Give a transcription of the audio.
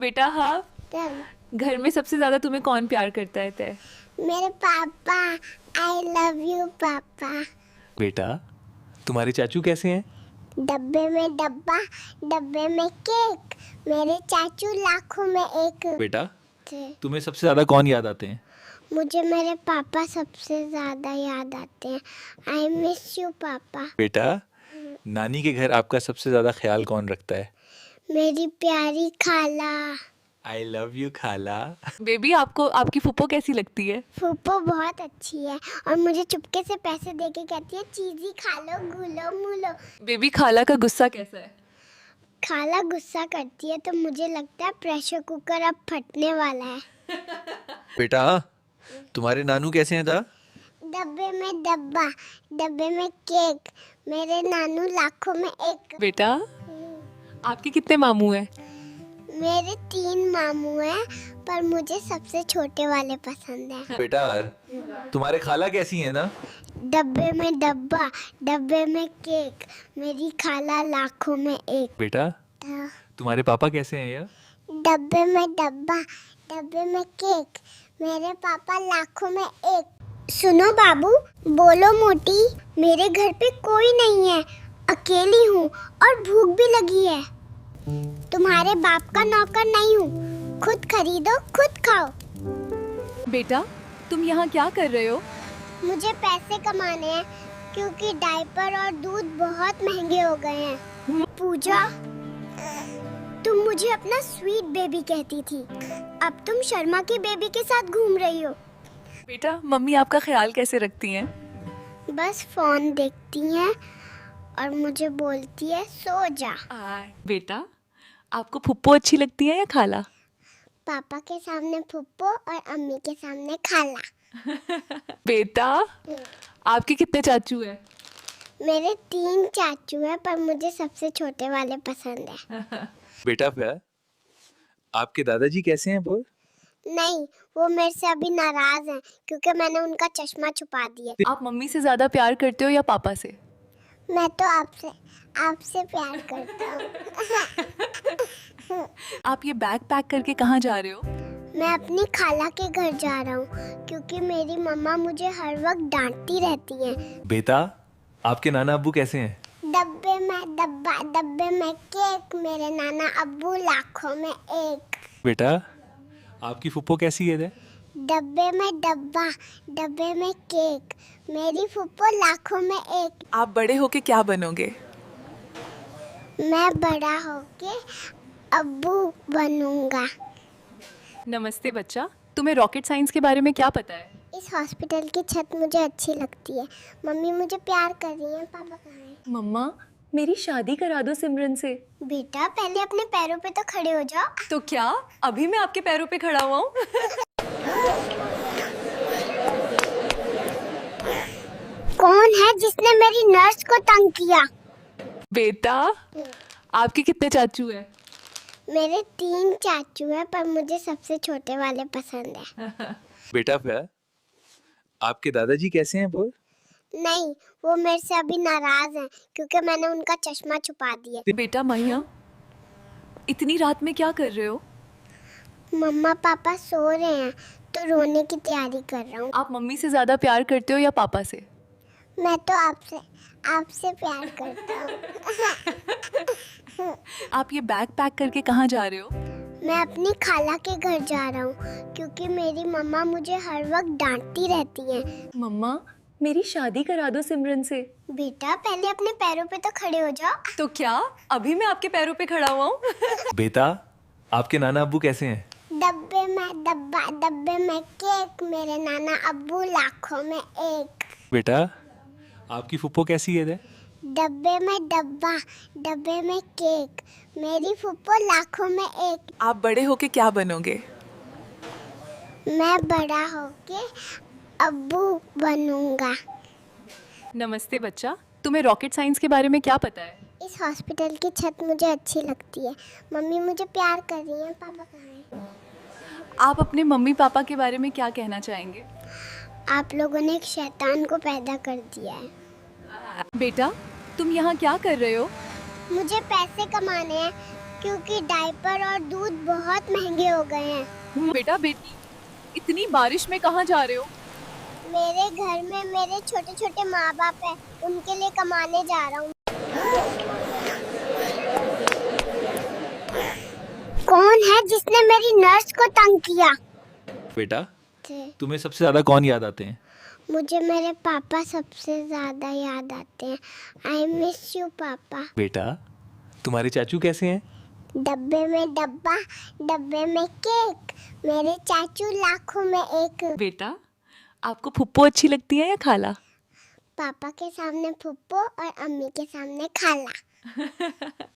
बेटा हाँ, घर में सबसे ज्यादा तुम्हें कौन प्यार करता है तय? मेरे पापा। आई लव यू पापा। बेटा तुम्हारे चाचू कैसे हैं? डब्बे में डब्बा, डब्बे में केक, मेरे चाचू लाखों में एक बेटा थे। तुम्हें सबसे ज्यादा कौन याद आते हैं? मुझे मेरे पापा सबसे ज्यादा याद आते हैं। आई मिस यू पापा। बेटा नानी के घर आपका सबसे ज्यादा ख्याल कौन रखता है? मेरी प्यारी खाला। आई लव यू खाला। बेबी आपको आपकी फूफो कैसी लगती है? फूफो बहुत अच्छी है और मुझे चुपके से पैसे दे के कहती है चीज़ी खा लो, घुलो मुलो। बेबी खाला का गुस्सा कैसा है? खाला गुस्सा करती है तो मुझे लगता है प्रेशर कुकर अब फटने वाला है। बेटा तुम्हारे नानू कैसे हैं दा? डब्बे में डब्बा, डब्बे में केक, मेरे नानू लाखों में एक। बेटा आपके कितने मामू हैं? मेरे 3 मामू हैं पर मुझे सबसे छोटे वाले पसंद हैं। बेटा तुम्हारे खाला कैसी हैं ना? डब्बे में डब्बा, डब्बे में केक, मेरी खाला लाखों में एक। बेटा तुम्हारे पापा कैसे हैं यार? डब्बे में डब्बा, डब्बे में केक, मेरे पापा लाखों में एक। सुनो बाबू, बोलो मोटी, मेरे घर पे कोई नहीं है, अकेली हूँ और भूख भी लगी है। तुम्हारे बाप का नौकर नहीं हूँ, खुद खरीदो खुद खाओ। बेटा तुम यहाँ क्या कर रहे हो? मुझे पैसे कमाने हैं क्योंकि डायपर और दूध बहुत महंगे हो गए हैं। पूजा, तुम मुझे अपना स्वीट बेबी कहती थी, अब तुम शर्मा के बेबी के साथ घूम रही हो। बेटा मम्मी आपका ख्याल कैसे रखती हैं? बस फोन देखती हैं और मुझे बोलती है सो जा। बेटा आपको फुप्पो अच्छी लगती है या खाला? पापा के सामने फुप्पो और अम्मी के सामने खाला। बेटा आपके कितने चाचू हैं? मेरे 3 चाचू हैं पर मुझे सबसे छोटे वाले पसंद है। बेटा फिर आपके दादाजी कैसे हैं बोल? नहीं, वो मेरे से अभी नाराज हैं क्योंकि मैंने उनका चश्मा छुपा दिया। आप मम्मी से ज्यादा प्यार करते हो या पापा से? मैं तो आपसे प्यार करता हूँ। आप ये बैग पैक करके कहाँ जा रहे हो? मैं अपनी खाला के घर जा रहा हूँ क्योंकि मेरी मम्मा मुझे हर वक्त डांटती रहती हैं। बेटा आपके नाना अब्बू कैसे हैं? डब्बे में डब्बा, डब्बे में केक, मेरे नाना अब्बू लाखों में एक। बेटा आपकी फुप्पो कैसी है? डब्बे में डब्बा, डब्बे में केक, मेरी फुप्पो लाखों में एक। आप बड़े होके क्या बनोगे? मैं बड़ा होके अब्बू बनूंगा। नमस्ते बच्चा, तुम्हें रॉकेट साइंस के बारे में क्या पता है? इस हॉस्पिटल की छत मुझे अच्छी लगती है। मम्मी मुझे प्यार कर रही है। पापा कहाँ हैं? मम्मा मेरी शादी करा दो सिमरन से। बेटा पहले अपने पैरों पे तो खड़े हो जाओ। तो क्या अभी मैं आपके पैरों पे खड़ा हुआ हूँ? कौन है जिसने मेरी नर्स को तंग किया? बेटा आपके कितने चाचू हैं? मेरे 3 चाचू हैं पर मुझे सबसे छोटे वाले पसंद है। बेटा फिर आपके दादाजी कैसे हैं बोल? नहीं, वो मेरे से अभी नाराज हैं क्योंकि मैंने उनका चश्मा छुपा दिया। बेटा मैया इतनी रात में क्या कर रहे हो? मम्मा पापा सो रहे हैं तो रोने की तैयारी कर रहा हूँ। आप मम्मी से ज्यादा प्यार करते हो या पापा से? मैं तो आपसे प्यार करता हूँ। आप ये बैग पैक करके कहाँ जा रहे हो? मैं अपनी खाला के घर जा रहा हूँ क्योंकि मेरी मम्मा मुझे हर वक्त डांटती रहती हैं। मम्मा मेरी शादी करा दो सिमरन से। बेटा पहले अपने पैरों पे तो खड़े हो जाओ। तो क्या अभी मैं आपके पैरों पे खड़ा हुआ हूँ? बेटा आपके नाना अब्बू कैसे हैं? डब्बे में डब्बा, डब्बे में केक, मेरे नाना अब्बू लाखों में एक। बेटा आपकी फुप्पो कैसी है? डब्बे में डब्बा, डब्बे में केक, मेरी फुप्पो लाखों में एक। आप बड़े होके क्या बनोगे? मैं बड़ा होके अब्बू बनूंगा। नमस्ते बच्चा, तुम्हें रॉकेट साइंस के बारे में क्या पता है? इस हॉस्पिटल की छत मुझे अच्छी लगती है। मम्मी मुझे प्यार कर रही है। पापा कहाँ हैं? आप अपने मम्मी पापा के बारे में क्या कहना चाहेंगे? आप लोगों ने एक शैतान को पैदा कर दिया है। बेटा तुम यहाँ क्या कर रहे हो? मुझे पैसे कमाने हैं क्योंकि डायपर और दूध बहुत महंगे हो गए हैं। बेटा बेटी, इतनी बारिश में कहाँ जा रहे हो? मेरे घर में मेरे छोटे छोटे माँ बाप हैं, उनके लिए कमाने जा रहा हूँ। कौन है जिसने मेरी नर्स को तंग किया? बेटा, तुम्हें सबसे ज्यादा कौन याद आते हैं? मुझे मेरे पापा सबसे ज्यादा याद आते हैं। आई मिस यू पापा। बेटा, तुम्हारे चाचू कैसे हैं? डब्बे में डब्बा, डब्बे में केक, मेरे चाचू लाखों में एक। बेटा, आपको फुप्पो अच्छी लगती है या खाला? पापा के सामने फुप्पो और अम्मी के सामने खाला।